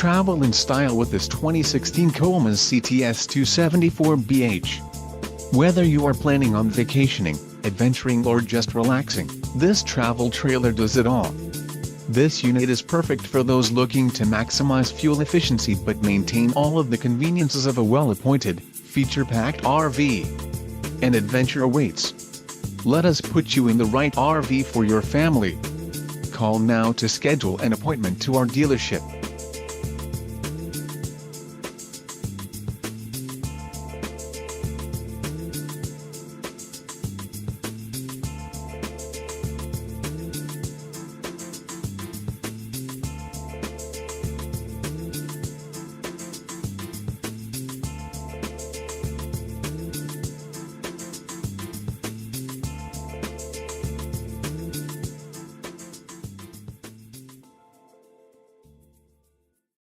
Travel in style with this 2016 Coleman CTS274BH. Whether you are planning on vacationing, adventuring or just relaxing, this travel trailer does it all. This unit is perfect for those looking to maximize fuel efficiency but maintain all of the conveniences of a well-appointed, feature-packed RV. An adventure awaits. Let us put you in the right RV for your family. Call now to schedule an appointment to our dealership.